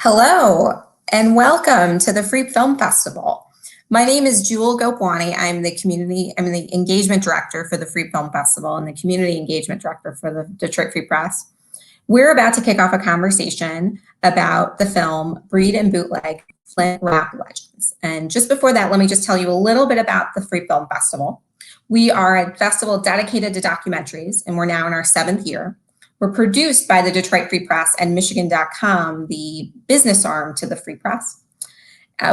Hello, and welcome to the Free Film Festival. My name is Jewel Gopwani. I'm the engagement director for the Free Film Festival and the community engagement director for the Detroit Free Press. We're about to kick off a conversation about the film Breed and Bootleg, Flint Rap Legends. And just before that, let me just tell you a little bit about the Free Film Festival. We are a festival dedicated to documentaries, and we're now in our 7th year. We're produced by the Detroit Free Press and Michigan.com, the business arm to the Free Press.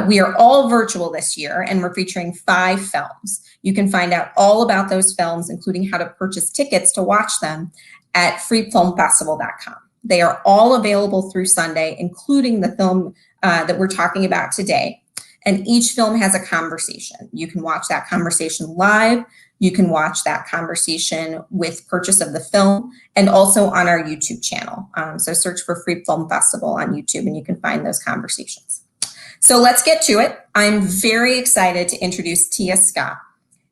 We are all virtual this year, and we're featuring 5 films. You can find out all about those films, including how to purchase tickets to watch them, at freefilmfestival.com. They are all available through Sunday, including the film that we're talking about today. And each film has a conversation. You can watch that conversation live. You can watch that conversation with purchase of the film and also on our YouTube channel. So search for Free Film Festival on YouTube and you can find those conversations. So let's get to it. I'm very excited to introduce Tia Scott.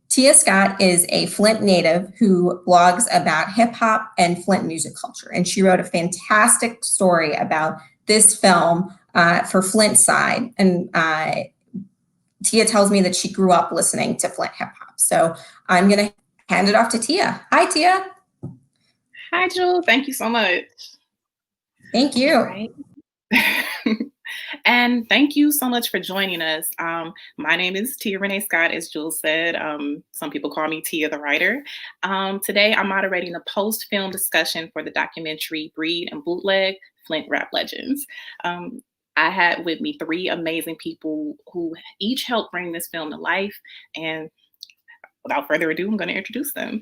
Tia Scott is a Flint native who blogs about hip hop and Flint music culture. And she wrote a fantastic story about this film for Flint side. And Tia tells me that she grew up listening to Flint hip hop. So I'm going to hand it off to Tia. Hi, Tia. Hi, Jewel. Thank you so much. Thank you. Right. And thank you so much for joining us. My name is Tia Renee Scott, as Jewel said. Some people call me Tia the writer. Today, I'm moderating a post-film discussion for the documentary Breed and Bootleg, Flint Rap Legends. I had with me 3 amazing people who each helped bring this film to life. And without further ado, I'm going to introduce them.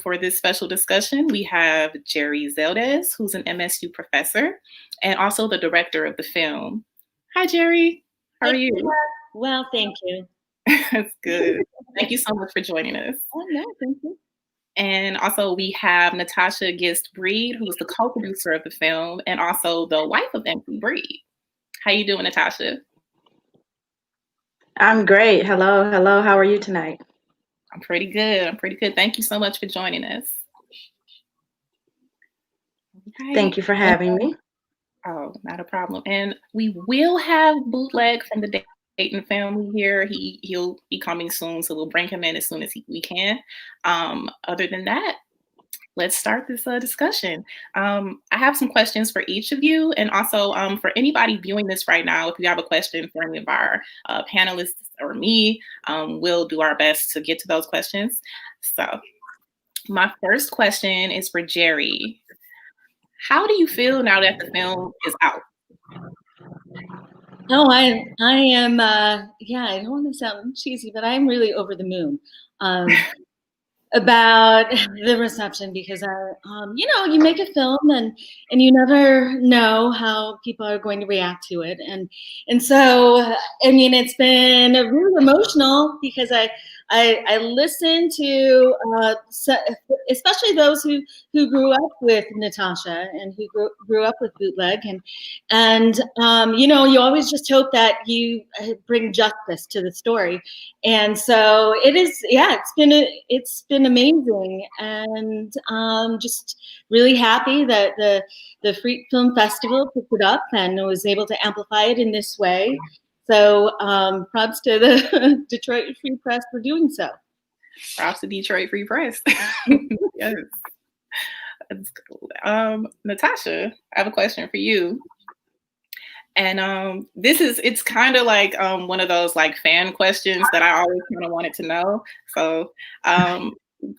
For this special discussion, we have Geri Zeldes, who's an MSU professor and also the director of the film. Hi, Geri. How are you? Well, thank you. That's good. Thank you so much for joining us. Oh, no, thank you. And also we have NaTasha Gist-Breed, who is the co-producer of the film and also the wife of MC Breed. How you doing, NaTasha? I'm great. Hello. How are you tonight? I'm pretty good. Thank you so much for joining us. Okay. Thank you for having me. Oh, not a problem. And we will have Bootleg from the Dayton family here. He'll be coming soon, so we'll bring him in as soon as we can. Other than that, let's start this discussion. I have some questions for each of you, and also for anybody viewing this right now, if you have a question for any of our panelists or me, we'll do our best to get to those questions. So my first question is for Geri. How do you feel now that the film is out? Oh, I am, yeah, I don't want to sound cheesy, but I'm really over the moon. About the reception, because you know, you make a film and you never know how people are going to react to it, and so I mean, it's been really emotional because I listen to especially those who grew up with NaTasha and who grew up with Bootleg, and you know, you always just hope that you bring justice to the story, and so it is. Yeah, it's been amazing, and just really happy that the Free Film Festival picked it up and was able to amplify it in this way. So props to the Detroit Free Press for doing so. Props to Detroit Free Press. Yes. That's cool. NaTasha, I have a question for you. And it's kind of like one of those like fan questions that I always kind of wanted to know. So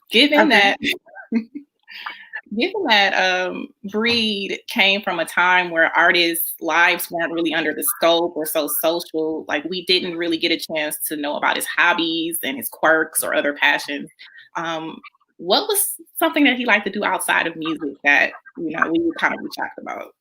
given that Breed came from a time where artists' lives weren't really under the scope or so social, like we didn't really get a chance to know about his hobbies and his quirks or other passions. What was something that he liked to do outside of music that, you know, we would kind of be shocked about?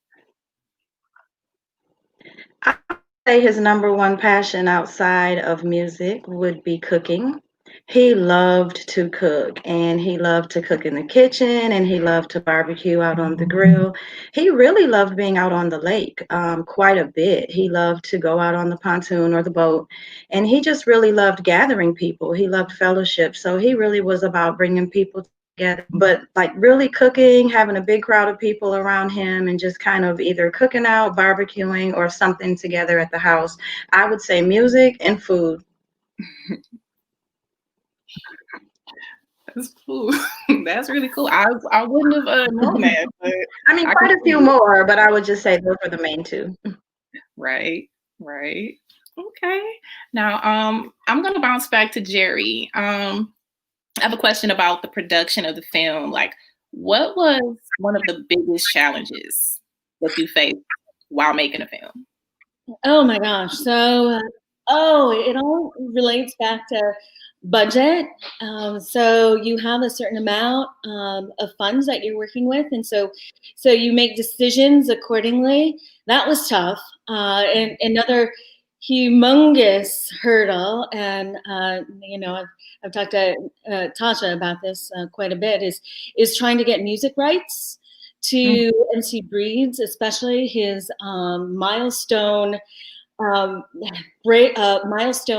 I would say his #1 passion outside of music would be cooking. He loved to cook, and he loved to cook in the kitchen, and he loved to barbecue out on the grill. He really loved being out on the lake quite a bit. He loved to go out on the pontoon or the boat, and he just really loved gathering people. He loved fellowship, so he really was about bringing people together. But like really cooking, having a big crowd of people around him and just kind of either cooking out, barbecuing, or something together at the house, I would say music and food. That's cool. That's really cool. I wouldn't have known that, but I mean, I quite can a few see. more, but I would just say those are the main two. Right, right. Okay. Now, I'm gonna bounce back to Geri. I have a question about the production of the film. Like, what was one of the biggest challenges that you faced while making a film? Oh my gosh. So, it all relates back to budget. So you have a certain amount of funds that you're working with, and so you make decisions accordingly. That was tough. And another humongous hurdle, and I've talked to Tasha about this quite a bit. Is trying to get music rights to MC Breed's, especially his um, milestone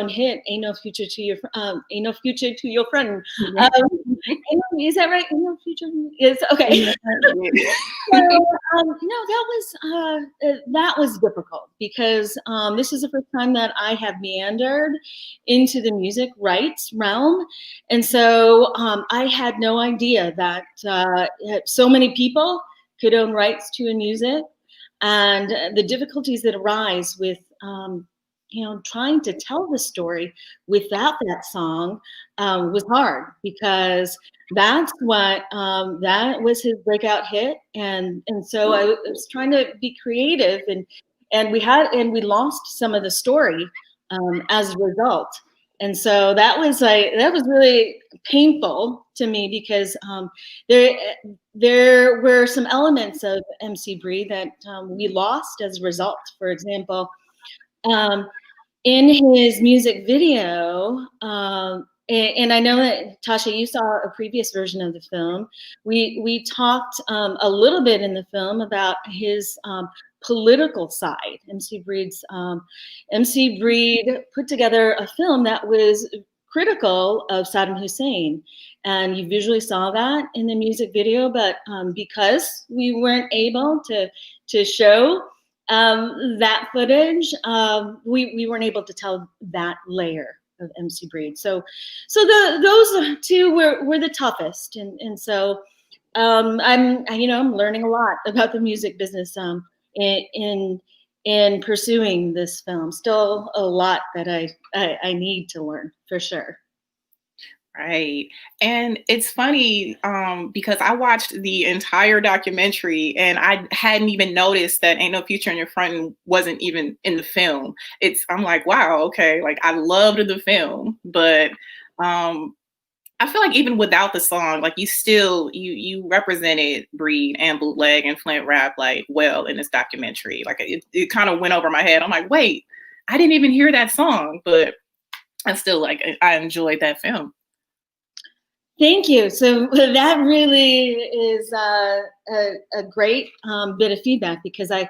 hit, "Ain't No Future to Your Ain't No Future to Your Friend." Yeah. Is that right? Ain't no future. Is okay. Yeah. So, no, that was difficult because this is the first time that I have meandered into the music rights realm, and so I had no idea that so many people could own rights to a music, and the difficulties that arise with trying to tell the story without that song was hard because that's what that was his breakout hit, and so I was trying to be creative, and we lost some of the story as a result, and so that was really painful to me because there were some elements of MC Breed that we lost as a result. For example, in his music video, and I know that Tasha, you saw a previous version of the film. We talked a little bit in the film about his political side. MC Breed put together a film that was critical of Saddam Hussein, and you visually saw that in the music video. But because we weren't able to show that footage, we weren't able to tell that layer of MC Breed. So those two were the toughest, and so I'm learning a lot about the music business in pursuing this film. Still a lot that I need to learn for sure. Right. And it's funny because I watched the entire documentary and I hadn't even noticed that Ain't No Future in Your Front wasn't even in the film. I'm like, wow, okay. Like I loved the film, but I feel like even without the song, like you represented Breed and Bootleg and Flint Rap like well in this documentary. Like it kind of went over my head. I'm like, wait, I didn't even hear that song, but I enjoyed that film. Thank you. So that really is a great bit of feedback because I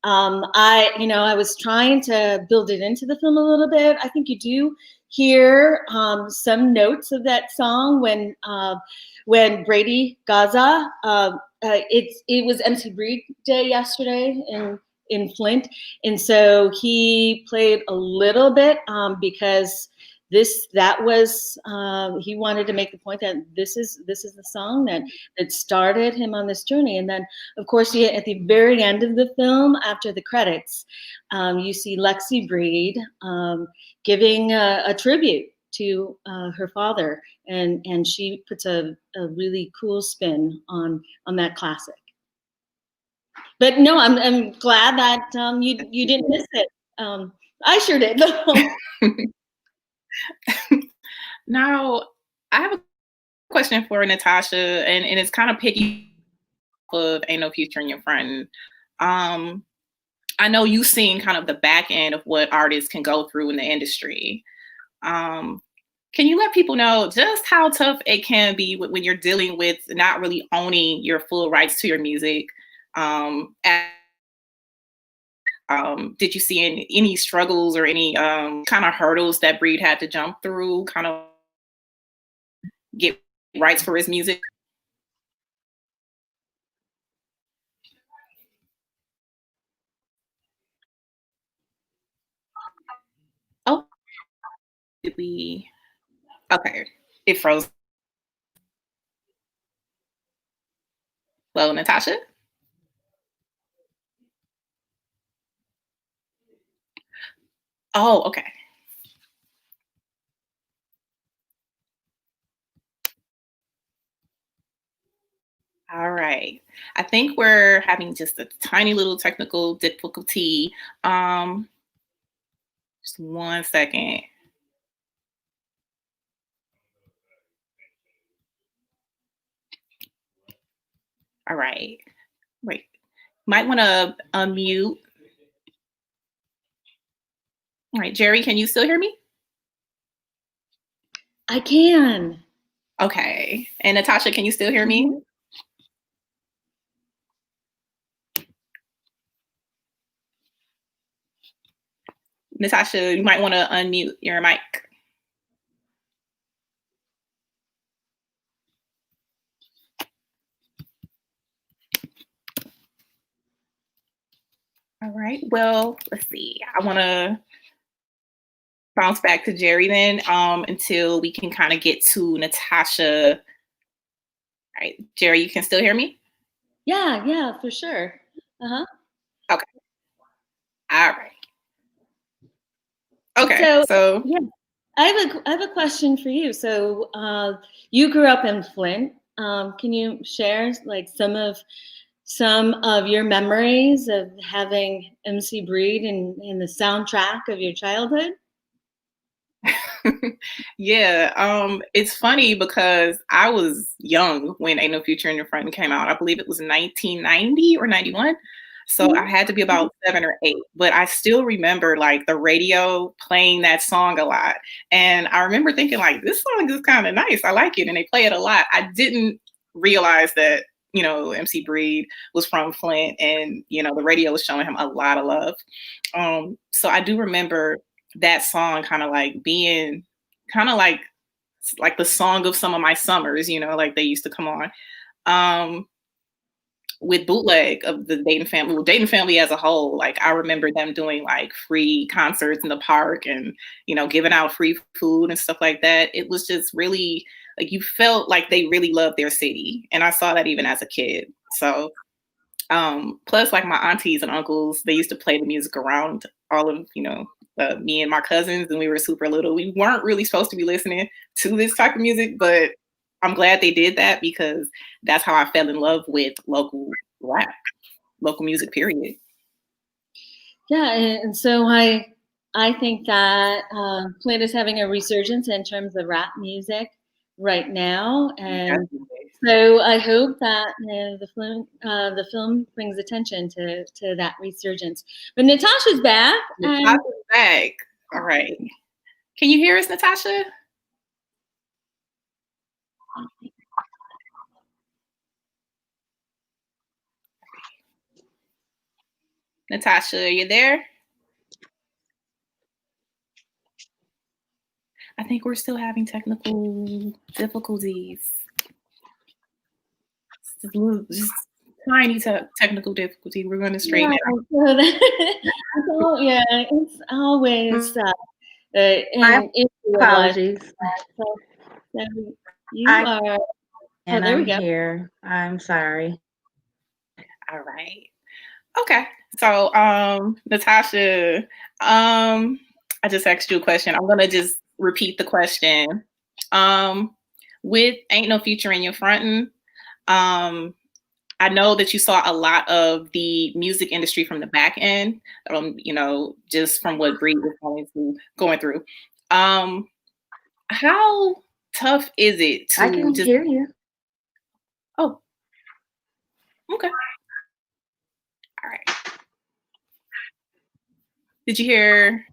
was trying to build it into the film a little bit. I think you do hear some notes of that song when Brady Gaza. It was MC Breed Day yesterday in Flint, and so he played a little bit because he wanted to make the point that this is the song that started him on this journey. And then of course at the very end of the film, after the credits, you see Lexi Breed giving a tribute to her father, and she puts a really cool spin on that classic. But no, I'm glad that you didn't miss it. I sure did. Now, I have a question for NaTasha, and it's kind of picky of Ain't No Future in Your Front. I know you've seen kind of the back end of what artists can go through in the industry. Can you let people know just how tough it can be when you're dealing with not really owning your full rights to your music? Did you see any struggles or any kind of hurdles that Breed had to jump through, kind of get rights for his music? Did we? Okay, it froze. Hello, NaTasha? Oh, okay. All right. I think we're having just a tiny little technical difficulty. Just 1 second. All right. Wait. Might want to unmute. All right, Geri, can you still hear me? I can. Okay. And NaTasha, can you still hear me? NaTasha, you might want to unmute your mic. All right. Well, let's see. I want to bounce back to Geri then until we can kind of get to NaTasha. All right. Geri, you can still hear me? Yeah, for sure. Okay. All right. Okay. So yeah, I have a question for you. So you grew up in Flint. Can you share like some of your memories of having MC Breed in the soundtrack of your childhood? yeah, it's funny because I was young when Ain't No Future in Your Front came out. I believe it was 1990 or 91. So I had to be about 7 or 8, but I still remember like the radio playing that song a lot. And I remember thinking like, this song is kind of nice. I like it. And they play it a lot. I didn't realize that, MC Breed was from Flint and, the radio was showing him a lot of love. So I do remember that song kind of like being kind of like the song of some of my summers, like they used to come on. With Bootleg of the Dayton family, well, Dayton family as a whole, like I remember them doing like free concerts in the park and, giving out free food and stuff like that. It was just really like you felt like they really loved their city. And I saw that even as a kid. So plus like my aunties and uncles, they used to play the music around all of, me and my cousins, and we were super little. We weren't really supposed to be listening to this type of music, but I'm glad they did that because that's how I fell in love with local rap, local music, period. Yeah, and so I think that Flint is having a resurgence in terms of rap music right now, and so I hope that the film brings attention to that resurgence. But NaTasha's back. NaTasha's back. All right. Can you hear us, NaTasha? NaTasha, are you there? I think we're still having technical difficulties. Just tiny technical difficulty. We're going to straighten it out. It's always My apologies. So you are. And there we I'm go. here. I'm sorry. All right. Okay. So, NaTasha, I just asked you a question. I'm gonna just repeat the question. With Ain't No Future in Your Frontin', I know that you saw a lot of the music industry from the back end, just from what Breed was going through. How tough is it to I can hear you. Oh, okay. All right. Did you hear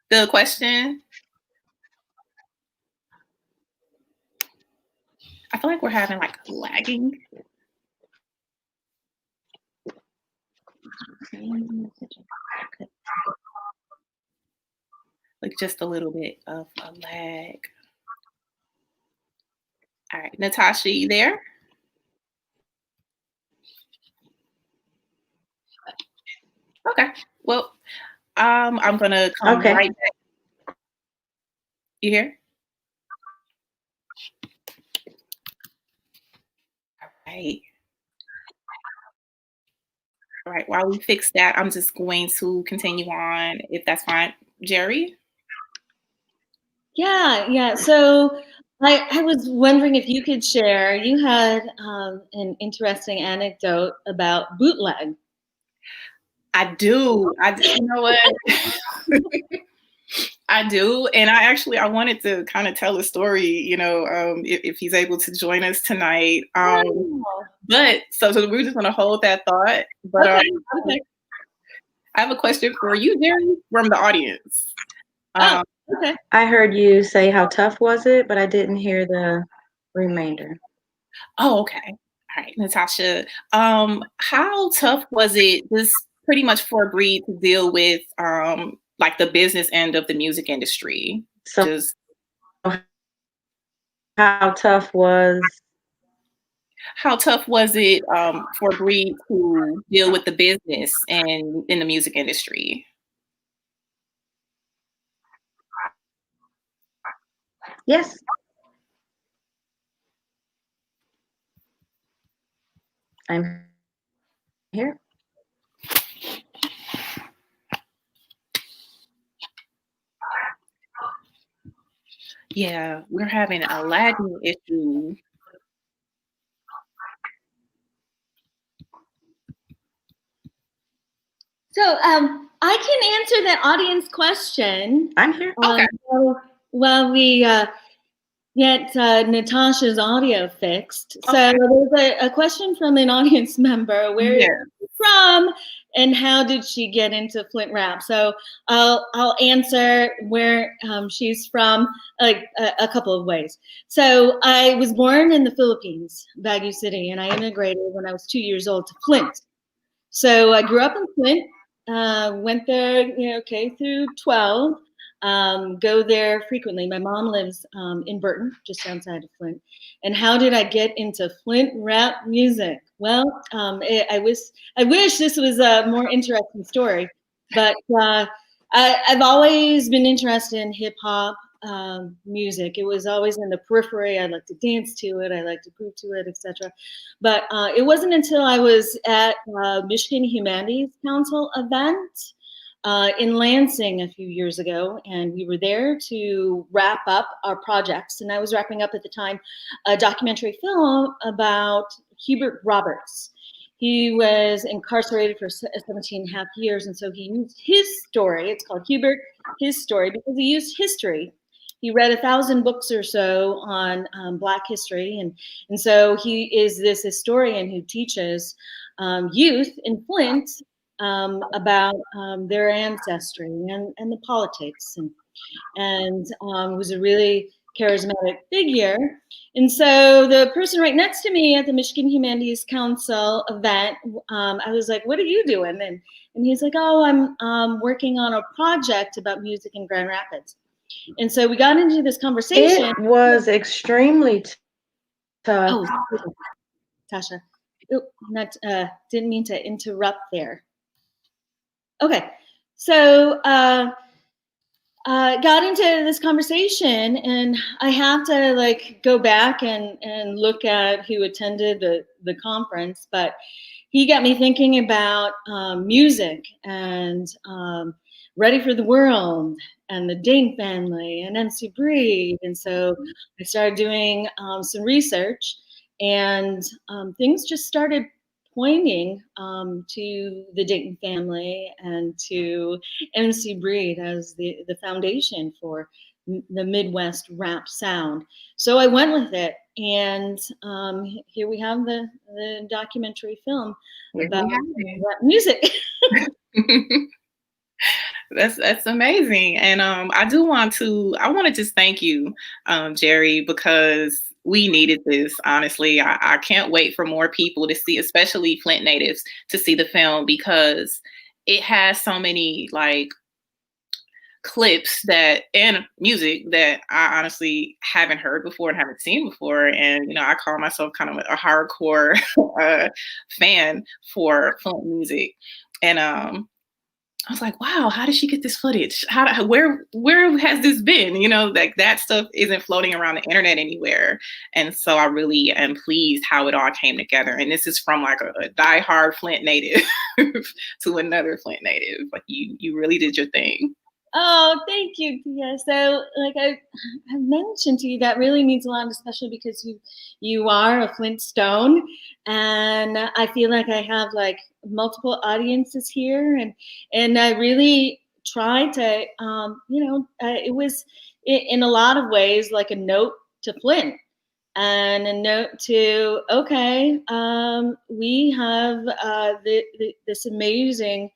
the question? I feel like we're having like lagging. Like just a little bit of a lag. All right, NaTasha, you there? Okay. Well, I'm gonna come right back. You here? All right. All right, while we fix that, I'm just going to continue on, if that's fine. Geri? Yeah. So I was wondering if you could share. You had an interesting anecdote about Bootleg. I do. You know what? I do. And I wanted to kind of tell a story, if he's able to join us tonight. But so we're just going to hold that thought. But Okay. I have a question for you, Geri, from the audience. Okay. I heard you say how tough was it, but I didn't hear the remainder. Oh, okay. All right, NaTasha. How tough was it just pretty much for Breed to deal with like the business end of the music industry? So Just how tough was how tough was it for Breed to deal with the business and in the music industry? Yes. I'm here. Yeah, we're having a lagging issue. So I can answer that audience question. I'm here. Okay. While we get NaTasha's audio fixed. Okay. So there's a question from an audience member. Where is she from, and how did she get into Flint Rap? So I'll answer where she's from like a couple of ways. So I was born in the Philippines, Baguio City, and I immigrated when I was 2 years old to Flint. So I grew up in Flint, went there, K through 12. Go there frequently. My mom lives in Burton, just outside of Flint. And how did I get into Flint rap music? Well, I wish this was a more interesting story, but I've always been interested in hip hop music. It was always in the periphery. I like to dance to it. I like to groove to it, etc. But it wasn't until I was at Michigan Humanities Council event in Lansing a few years ago, and we were there to wrap up our projects. And I was wrapping up at the time a documentary film about Hubert Roberts. He was incarcerated for 17 and a half years, and so he used his story. It's called Hubert, His Story, because he used history. He read 1,000 books or so on Black history, and so he is this historian who teaches youth in Flint about their ancestry and the politics, and was a really charismatic figure. And so the person right next to me at the Michigan Humanities Council event, I was like, "What are you doing?" And he's like, "Oh, I'm working on a project about music in Grand Rapids." And so we got into this conversation. It was extremely tough. Oh, Tasha, didn't mean to interrupt there. Okay, so got into this conversation, and I have to go back and look at who attended the conference, but he got me thinking about music and Ready for the World and the Dane Family and MC Breed, and so I started doing some research, and things just started pointing to the Dayton Family and to MC Breed as the foundation for the Midwest rap sound. So I went with it, and here we have the documentary film about rap music. That's amazing. And I want to just thank you, Geri, because we needed this. Honestly, I can't wait for more people to see, especially Flint natives, to see the film, because it has so many clips and music that I honestly haven't heard before and haven't seen before. And I call myself kind of a hardcore fan for Flint music. And I was like, wow, how did she get this footage? Where has this been? You know, like that stuff isn't floating around the internet anywhere. And so I really am pleased how it all came together. And this is from like a diehard Flint native to another Flint native. Like you really did your thing. Oh, thank you, Tia. So, like I mentioned to you, that really means a lot, especially because you are a Flintstone, and I feel like I have like multiple audiences here, and I really try to, it was in a lot of ways like a note to Flint and a note to, okay, we have this amazing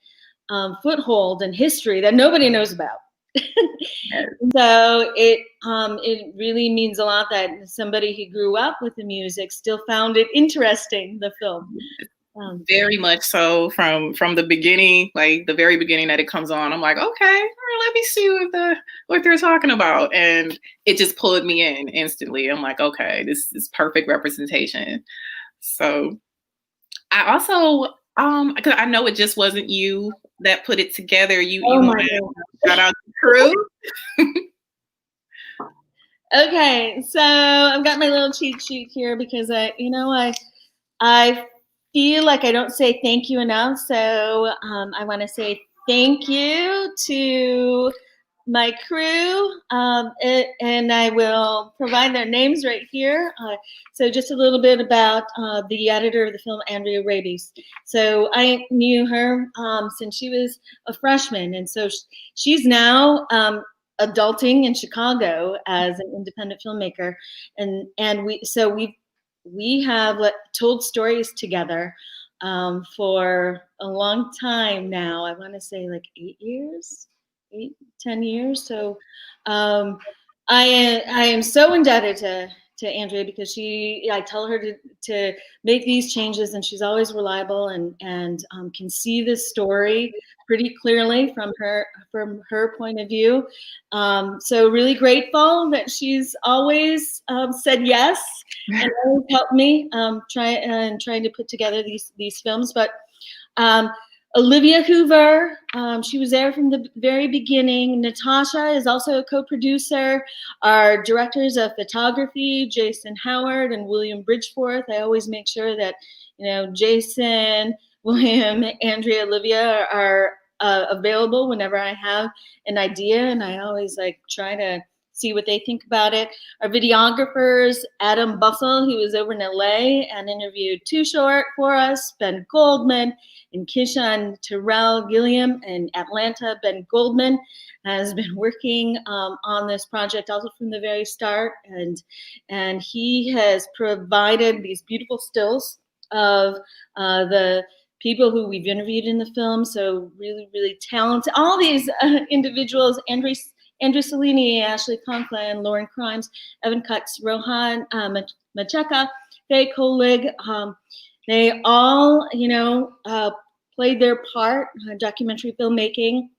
foothold and history that nobody knows about. So it really means a lot that somebody who grew up with the music still found it interesting, the film. Very much so from the beginning, like the very beginning that it comes on, I'm like, okay, let me see what they're talking about. And it just pulled me in instantly. I'm like, okay, this is perfect representation. So I also, because I know it just wasn't you that put it together. You want to shout out the crew? Okay, so I've got my little cheat sheet here because I feel like I don't say thank you enough. So I want to say thank you to my crew, and I will provide their names right here. So just a little bit about the editor of the film, Andrea Rabies. So I knew her since she was a freshman, and so she's now adulting in Chicago as an independent filmmaker, and we have told stories together for a long time now. I want to say like 10 years. So I am so indebted to Andrea because I tell her to make these changes, and she's always reliable and can see this story pretty clearly from her point of view. So really grateful that she's always said yes and always helped me trying to put together these films. But Olivia Hoover, she was there from the very beginning. NaTasha is also a co-producer. Our directors of photography, Jason Howard and William Bridgeforth. I always make sure that, Jason, William, Andrea, Olivia are available whenever I have an idea, and I always try to see what they think about it. Our videographers, Adam Bussell, who was over in LA and interviewed Too Short for us, Ben Goldman, and Kishan Terrell Gilliam in Atlanta. Ben Goldman has been working on this project also from the very start, and he has provided these beautiful stills of the people who we've interviewed in the film. So really, really talented. All these individuals, Andrea Salini, Ashley Conklin, Lauren Crimes, Evan Kutz, Rohan Macheka, Faye Kolig. They all, played their part in documentary filmmaking.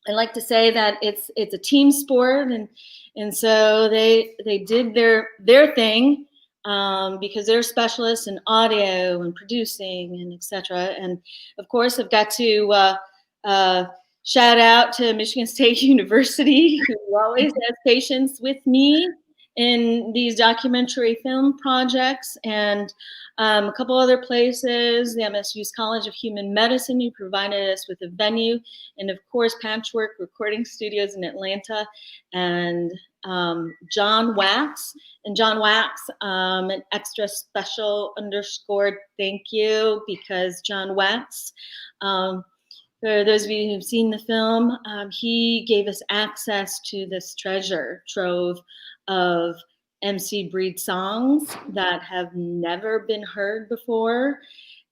I like to say that it's a team sport, and so they did their thing because they're specialists in audio and producing and etc. And of course, I've got to shout out to Michigan State University, who always has patience with me in these documentary film projects, and a couple other places, the MSU's College of Human Medicine, who provided us with a venue, and of course, Patchwork Recording Studios in Atlanta, and John Wax. And John Wax, an extra special underscored thank you, because John Wax, for those of you who've seen the film, he gave us access to this treasure trove of MC Breed songs that have never been heard before.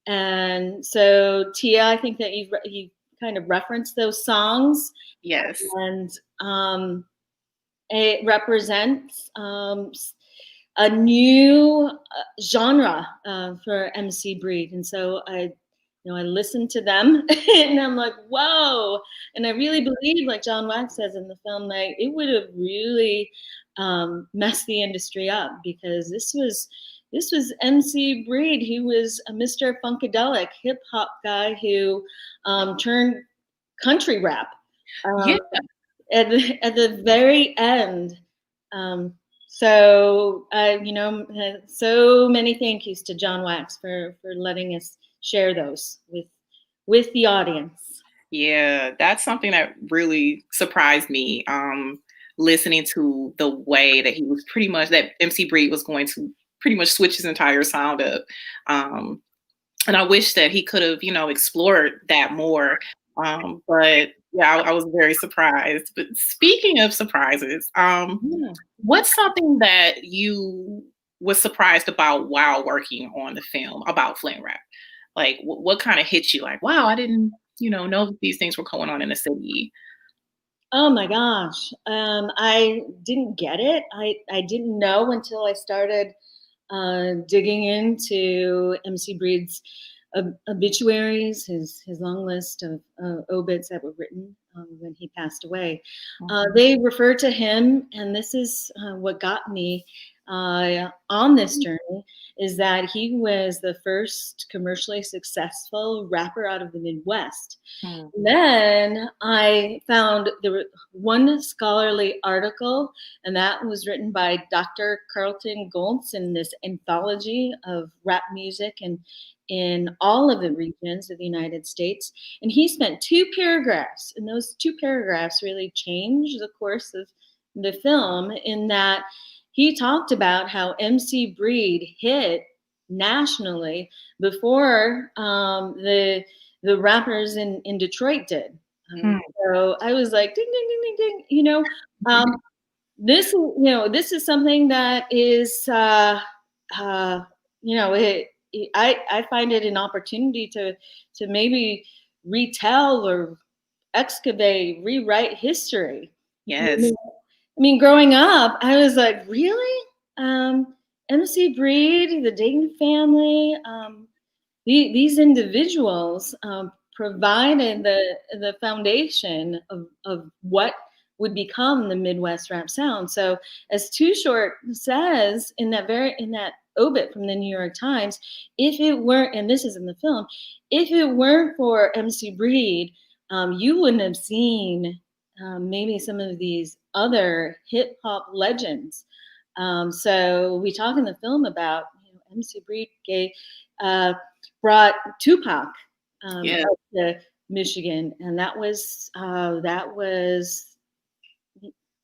And so, Tia, I think that you kind of referenced those songs. Yes. And it represents a new genre for MC Breed. And so I listened to them and I'm like, whoa. And I really believe, like John Wax says in the film, that it would have really messed the industry up, because this was MC Breed. He was a Mr. Funkadelic hip hop guy who turned country rap. Yeah. At the very end. So so many thank yous to John Wax for letting us share those with the audience. Yeah, that's something that really surprised me. Listening to the way that he was pretty much that MC Breed was going to pretty much switch his entire sound up. And I wish that he could have, explored that more. But yeah, I was very surprised. But speaking of surprises, what's something that you was surprised about while working on the film about Flint Rap? Like, what kind of hit you? Like, wow, I didn't, know that these things were going on in the city. Oh my gosh. I didn't get it. I didn't know until I started digging into MC Breed's obituaries, his long list of obits that were written when he passed away. They refer to him, and this is what got me on this journey, is that he was the first commercially successful rapper out of the Midwest. Then I found one scholarly article, and that was written by Dr. Carlton Goltz in this anthology of rap music and in all of the regions of the United States. And he spent 2 paragraphs, and those 2 paragraphs really changed the course of the film, in that he talked about how MC Breed hit nationally before the rappers in Detroit did. So I was like, ding, ding, ding, ding, ding. This is something that is, I find it an opportunity to maybe retell or excavate, rewrite history. Yes. I mean, growing up, I was like, really? MC Breed, the Dayton family, these individuals provided the foundation of what would become the Midwest rap sound. So, as Too Short says in that obit from the New York Times, if it weren't, and this is in the film, if it weren't for MC Breed, you wouldn't have seen maybe some of these other hip hop legends. So we talk in the film about MC Breed brought Tupac up to Michigan, and that was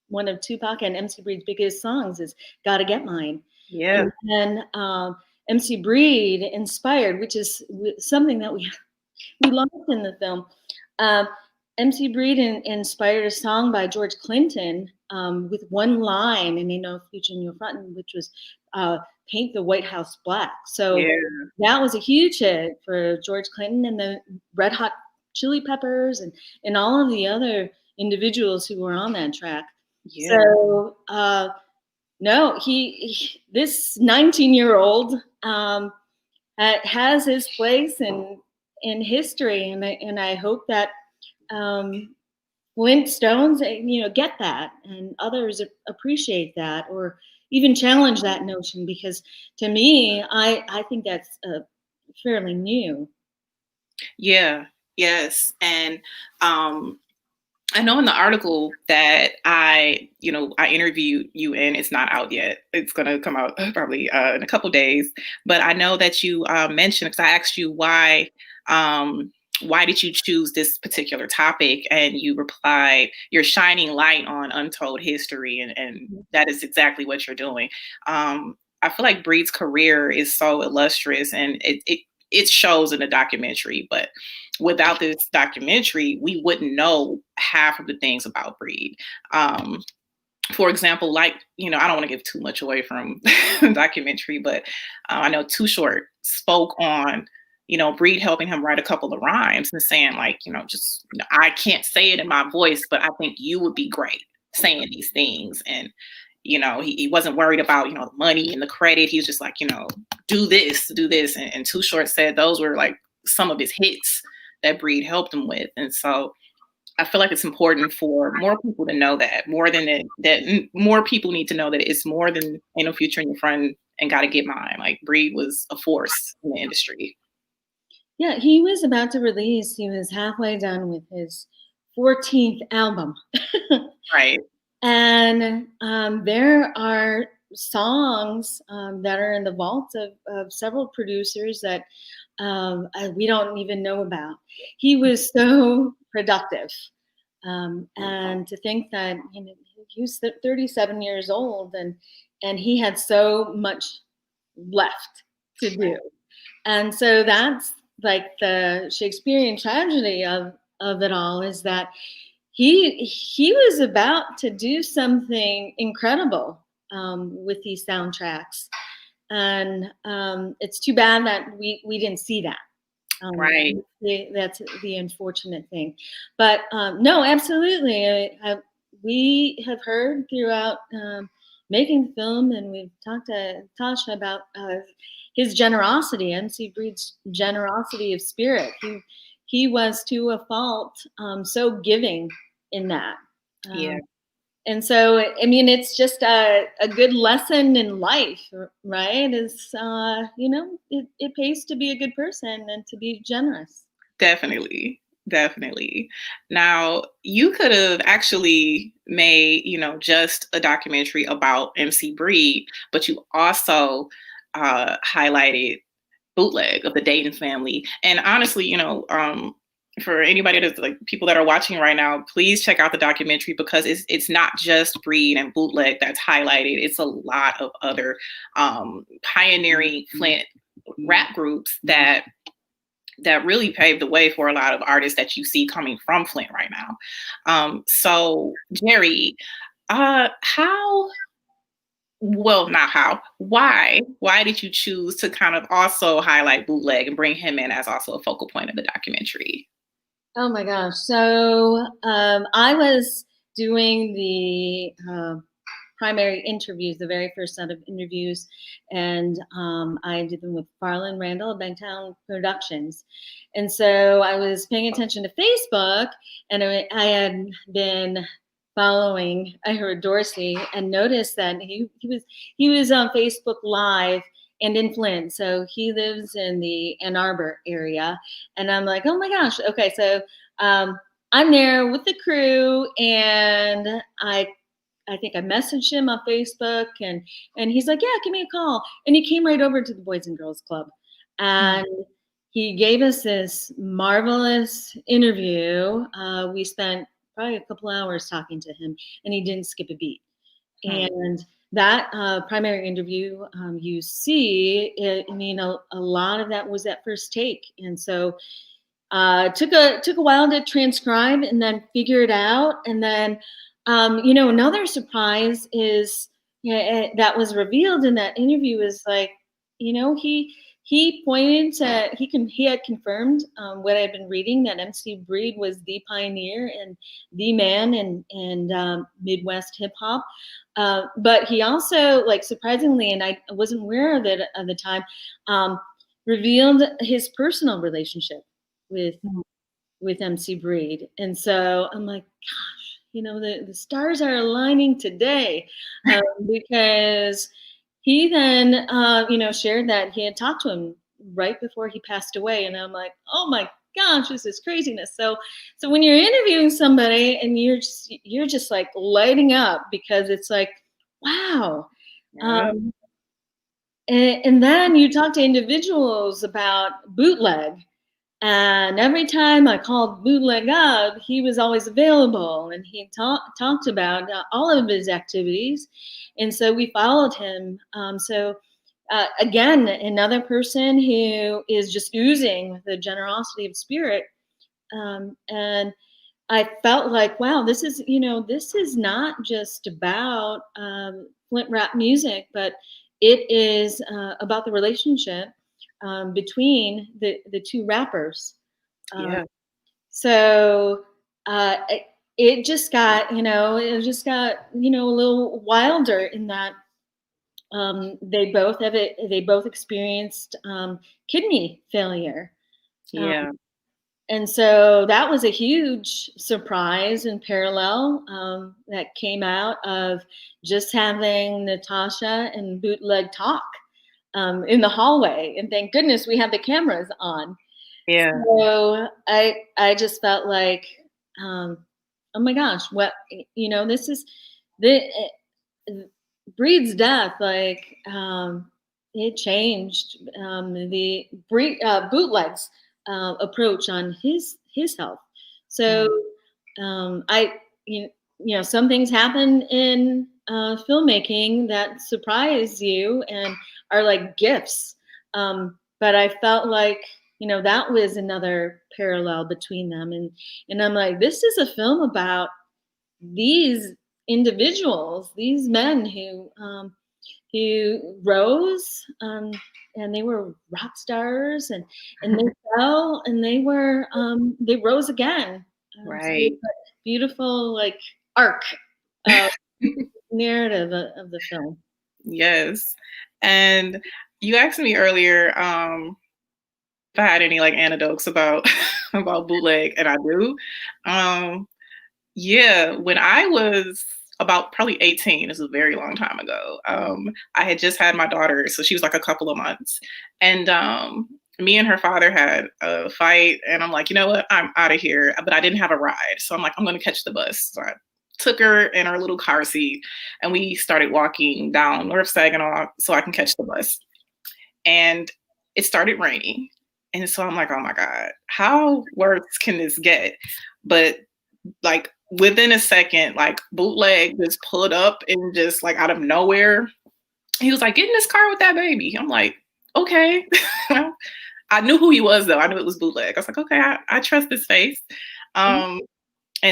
one of Tupac and MC Breed's biggest songs is "Gotta Get Mine." Yeah. And MC Breed inspired, which is something that we lost in the film. MC Breed inspired a song by George Clinton with one line, and "Ain't No Future in Your Front," which was "Paint the White House Black." So that was a huge hit for George Clinton and the Red Hot Chili Peppers and all of the other individuals who were on that track. Yeah. So no, this 19-year-old has his place in history, and I hope that Flintstones, get that, and others appreciate that, or even challenge that notion, because to me, I think that's fairly new. Yeah. Yes. And I know in the article that I interviewed you in, it's not out yet. It's going to come out probably in a couple days. But I know that you mentioned, because I asked you why did you choose this particular topic? And you replied, you're shining light on untold history. And that is exactly what you're doing. I feel like Breed's career is so illustrious, and it shows in the documentary, but without this documentary, we wouldn't know half of the things about Breed. For example, I don't want to give too much away from the documentary, but I know Too Short spoke on, Breed helping him write a couple of rhymes and saying I can't say it in my voice, but I think you would be great saying these things. And, he wasn't worried about, the money and the credit. He was just like, do this. And Too Short said those were like some of his hits that Breed helped him with. And so I feel like it's important for more people to know that, more people need to know that it's more than Ain't No Future in Your Front and Gotta Get Mine. Like, Breed was a force in the industry. Yeah, he was about to release, he was halfway done with his 14th album. Right. And there are songs that are in the vaults of several producers that we don't even know about. He was so productive. And to think that he was 37 years old and he had so much left to do. And so that's like the Shakespearean tragedy of it all, is that he was about to do something incredible with these soundtracks, and it's too bad that we didn't see that. Right. That's the unfortunate thing, but no, absolutely. We have heard throughout making the film, and we've talked to Tasha about his generosity, MC Breed's generosity of spirit. He was to a fault so giving in that. Yeah. And so, I mean, it's just a good lesson in life, right? Is, it pays to be a good person and to be generous. Definitely. Definitely. Now, you could have actually made, just a documentary about MC Breed, but you also highlighted Bootleg of the Dayton family. And honestly, for anybody that's like people that are watching right now, please check out the documentary, because it's not just Breed and Bootleg that's highlighted. It's a lot of other pioneering Flint rap groups that really paved the way for a lot of artists that you see coming from Flint right now. So Geri, why did you choose to kind of also highlight Bootleg and bring him in as also a focal point of the documentary? Oh my gosh. So I was doing the primary interviews, the very first set of interviews, and I did them with Farland Randall of Bangtown Productions. And so I was paying attention to Facebook, and I had been following, I heard Dorsey, and noticed that he was on Facebook Live and in Flint. So he lives in the Ann Arbor area. And I'm like, oh my gosh. Okay. So I'm there with the crew, and I think I messaged him on Facebook, and he's like, yeah, give me a call. And he came right over to the Boys and Girls Club, and he gave us this marvelous interview. We spent probably a couple hours talking to him, and he didn't skip a beat. And that primary interview, you see, a lot of that was that first take. And so took a while to transcribe and then figure it out. And then, another surprise is that was revealed in that interview is like, he pointed to, he had confirmed what I'd been reading, that MC Breed was the pioneer and the man in Midwest hip hop. But he also, like, surprisingly, and I wasn't aware of it at the time, revealed his personal relationship with MC Breed. And so I'm like, gosh, the stars are aligning today, because he then, shared that he had talked to him right before he passed away. And I'm like, oh my gosh, this is craziness. So when you're interviewing somebody and you're just like lighting up, because it's like, wow. Yeah. And then you talk to individuals about Bootleg. And every time I called Bootleg up, he was always available, and he talked about all of his activities. And so we followed him. Again, another person who is just oozing the generosity of spirit. And I felt like, wow, this is not just about Flint rap music, but it is about the relationship between the two rappers. So it just got, a little wilder in that they both experienced kidney failure. Yeah. And so that was a huge surprise and parallel that came out of just having NaTasha and Bootleg talk in the hallway. And thank goodness we have the cameras on. Yeah. So I just felt like, oh my gosh, what, this is the Breed's death, like, it changed the Bootleg's approach on his health. So I some things happen in filmmaking that surprise you and are like gifts. But I felt like that was another parallel between them, and I'm like, this is a film about these individuals, these men who rose, and they were rock stars, and they fell, and they rose again. Right. So beautiful, like, arc narrative of the film. Yes. And you asked me earlier if I had any like anecdotes about about Bootleg, and I do. Yeah, when I was about probably 18, this was a very long time ago. I had just had my daughter, so she was like a couple of months. And me and her father had a fight, and I'm like, you know what? I'm out of here. But I didn't have a ride. So I'm like, I'm going to catch the bus. So I took her in our little car seat, and we started walking down North Saginaw so I can catch the bus. And it started raining. And so I'm like, oh my God, how worse can this get? But like within a second, like Bootleg just pulled up and just like out of nowhere, he was like, get in this car with that baby. I'm like, okay. I knew who he was though. I knew it was Bootleg. I was like, okay, I trust this face. And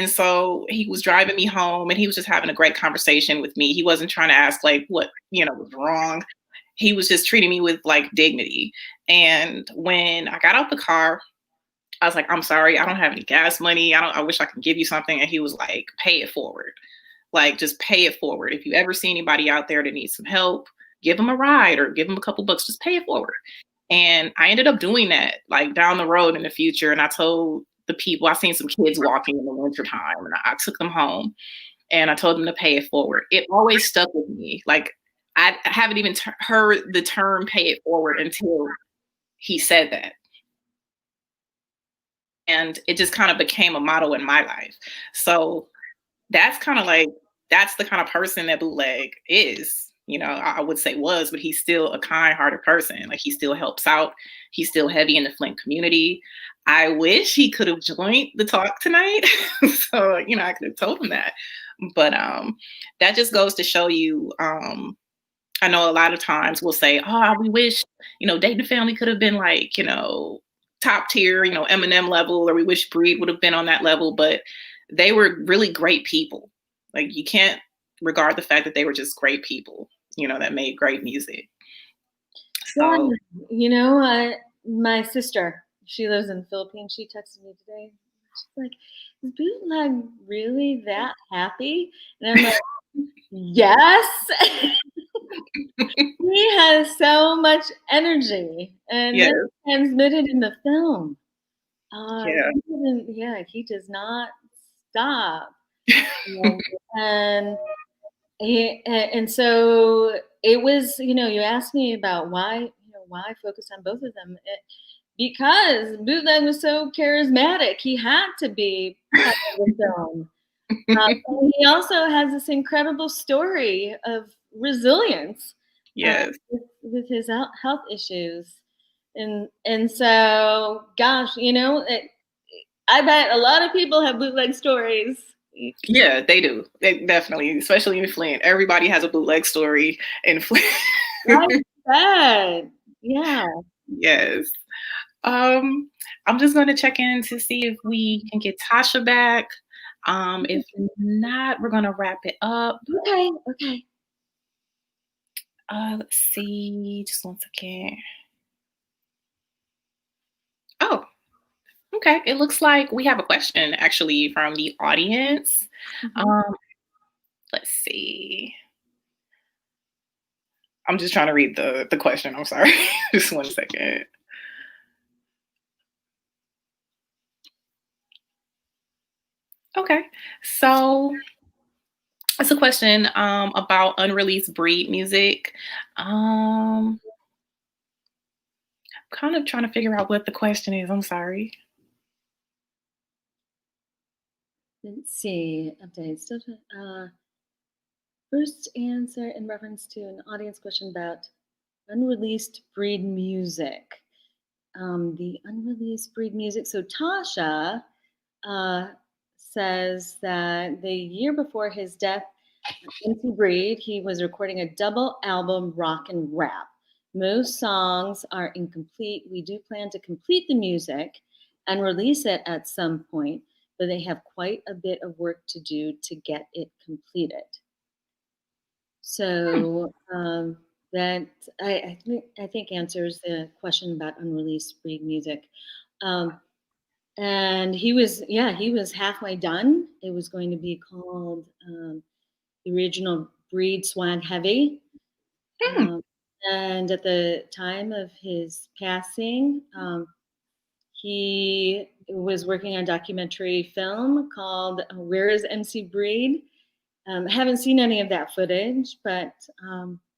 so he was driving me home, and he was just having a great conversation with me. He wasn't trying to ask like what, was wrong. He was just treating me with like dignity. And when I got out the car, I was like, I'm sorry, I don't have any gas money. I wish I could give you something. And he was like, pay it forward. Like, just pay it forward. If you ever see anybody out there that needs some help, give them a ride or give them a couple bucks, just pay it forward. And I ended up doing that like down the road in the future. And I told the people, I seen some kids walking in the wintertime, and I took them home and I told them to pay it forward. It always stuck with me. Like, I haven't even heard the term pay it forward until he said that. And it just kind of became a motto in my life. So that's kind of like, that's the kind of person that Bootleg is. I would say was, but he's still a kind-hearted person. Like, he still helps out. He's still heavy in the Flint community. I wish he could have joined the talk tonight. So, I could have told him that. But that just goes to show you, I know a lot of times we'll say, oh, we wish, Dayton Family could have been like, top tier, Eminem level, or we wish Breed would have been on that level, but they were really great people. Like, you can't regard the fact that they were just great people, that made great music. So, my sister, she lives in the Philippines. She texted me today. She's like, is Bootleg really that happy? And I'm like, yes. He has so much energy, and yes. that's transmitted in the film. Yeah. He does not stop. and so it was, you asked me about why focus on both of them. Because Bootleg was so charismatic, he had to be part of the film. He also has this incredible story of resilience. Yes. With his health issues, and so, gosh, I bet a lot of people have Bootleg stories. Yeah, they do. They definitely, especially in Flint. Everybody has a Bootleg story in Flint. I bet. Yeah. Yes. I'm just going to check in to see if we can get Tasha back. If not, we're going to wrap it up. Okay. Let's see. Just one second. Oh, okay. It looks like we have a question actually from the audience. Let's see. I'm just trying to read the question. I'm sorry. Just one second. Okay. So it's a question about unreleased Breed music. Kind of trying to figure out what the question is. I'm sorry. Let's see. Updates. First answer in reference to an audience question about unreleased Breed music. The unreleased Breed music. So Tasha says that the year before his death, MC Breed, he was recording a double album, rock and rap. Most songs are incomplete. We do plan to complete the music and release it at some point, but they have quite a bit of work to do to get it completed. So that I think answers the question about unreleased Breed music. And he was halfway done. It was going to be called the original Breed Swag Heavy. And at the time of his passing, he was working on a documentary film called Where is MC Breed? I haven't seen any of that footage, but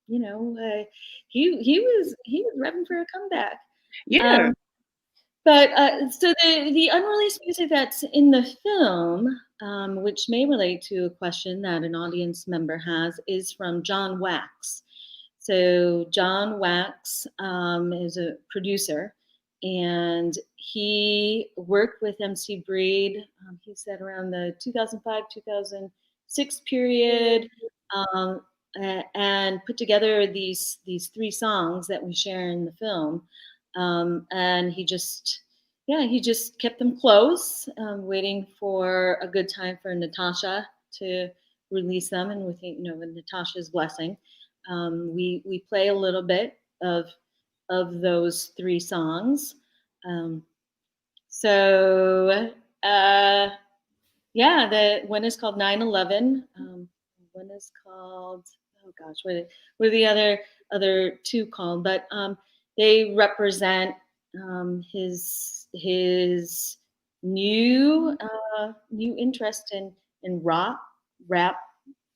he was revving for a comeback. Yeah. So the unreleased music that's in the film, which may relate to a question that an audience member has, is from John Wax. So John Wax is a producer, and he worked with MC Breed. He said around the 2005-2006 period, and put together these 3 songs that we share in the film. And he just kept them close, waiting for a good time for NaTasha to release them, and with NaTasha's blessing. We play a little bit of those 3 songs. The one is called 9/11. One is called, oh gosh, what are the other 2 called? But they represent his new interest in rock, rap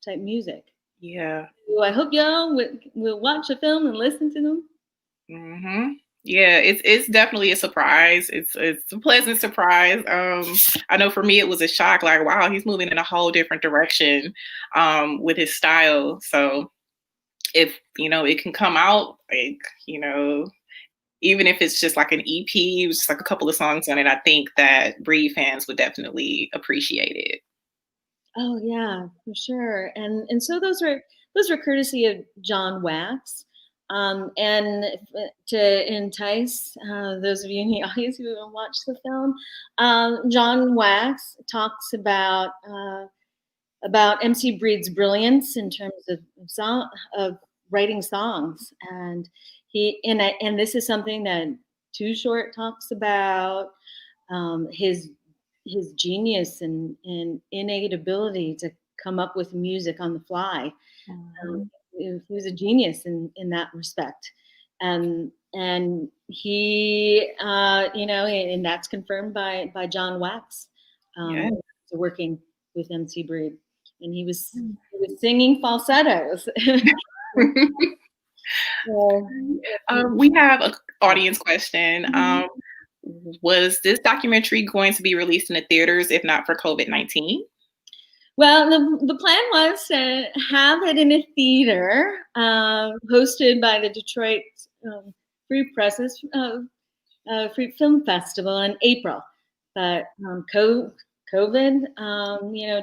type music. Yeah. So I hope y'all will watch the film and listen to them. Mm-hmm. Yeah, it's definitely a surprise. It's a pleasant surprise. I know for me it was a shock. Like, wow, he's moving in a whole different direction with his style. So if it can come out like even if it's just like an EP, just like a couple of songs on it, I think that Breed fans would definitely appreciate it. Oh yeah, for sure. And so those are courtesy of John Wax. And to entice those of you in the audience who haven't watched the film, John Wax talks about MC Breed's brilliance in terms of writing songs, and this is something that Too Short talks about, his genius and innate ability to come up with music on the fly. He was a genius in that respect. And he, and that's confirmed by John Wax, working with MC Breed. And he was singing falsettos. We have an audience question. Was this documentary going to be released in the theaters if not for COVID-19? Well, the plan was to have it in a theater hosted by the Detroit Free Press's Free Film Festival in April, but COVID,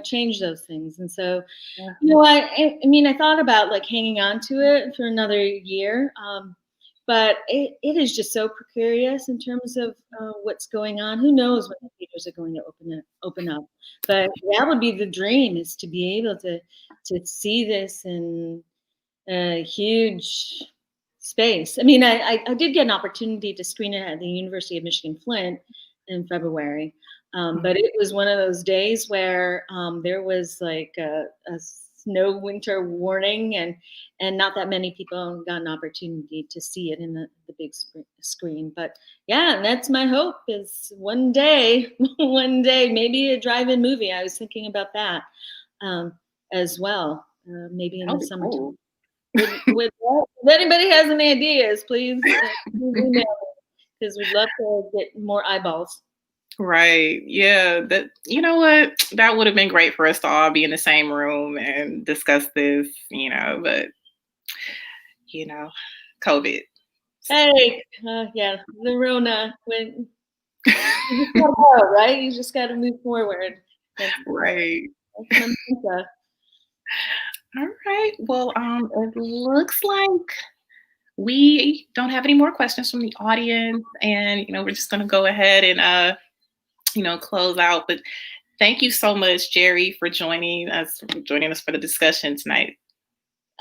changed those things, and so I thought about like hanging on to it for another year, but it is just so precarious in terms of what's going on. Who knows when the theaters are going to open up? But that would be the dream, is to be able to see this in a huge space. I mean, I did get an opportunity to screen it at the University of Michigan Flint in February, but it was one of those days where there was like a snow winter warning, and not that many people got an opportunity to see it in the big screen. But yeah, that's my hope, is one day maybe a drive-in movie. I was thinking about that as well, maybe in the summertime. Cool. If anybody has any ideas, please email me, because we'd love to get more eyeballs. Right. Yeah. That, you know what? That would have been great for us to all be in the same room and discuss this, but you know, COVID. Hey, yeah, the Rona. When you just gotta go, right? You just gotta move forward. Right. That's memento. All right. Well, it looks like we don't have any more questions from the audience, and we're just gonna go ahead and close out. But thank you so much, Geri, for joining us for the discussion tonight.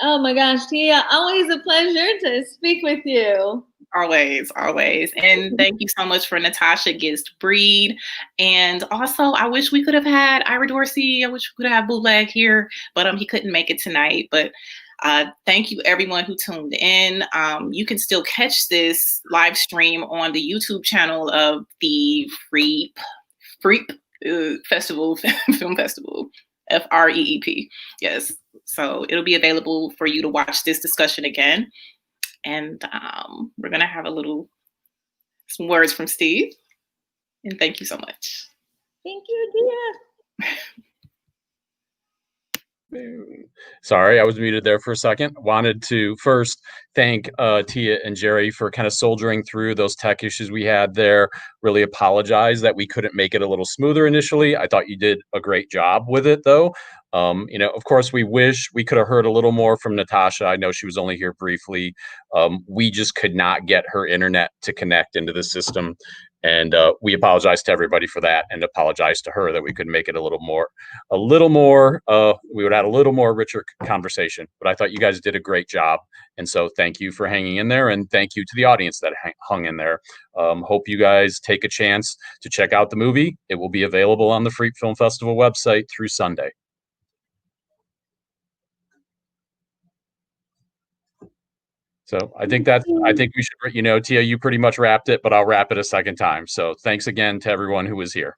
Oh my gosh, Tia, always a pleasure to speak with you. Always, always. And thank you so much for NaTasha Gist-Breed. And also, I wish we could have had Ira Dorsey. I wish we could have Bootleg here, but he couldn't make it tonight. But thank you, everyone who tuned in. You can still catch this live stream on the YouTube channel of the Freep Festival, Film Festival, FREEP. Yes. So it'll be available for you to watch this discussion again. And we're going to have some words from Steve. And thank you so much. Thank you, Tia. Sorry, I was muted there for a second. Wanted to first thank Tia and Geri for kind of soldiering through those tech issues we had there. Really apologize that we couldn't make it a little smoother initially. I thought you did a great job with it, though. Of course, we wish we could have heard a little more from NaTasha. I know she was only here briefly. We just could not get her internet to connect into the system. And we apologize to everybody for that, and apologize to her that we could make it a little more, we would add a little more richer conversation. But I thought you guys did a great job. And so thank you for hanging in there, and thank you to the audience that hung in there. Hope you guys take a chance to check out the movie. It will be available on the Freak Film Festival website through Sunday. So I think we should, Tia, you pretty much wrapped it, but I'll wrap it a second time. So thanks again to everyone who was here.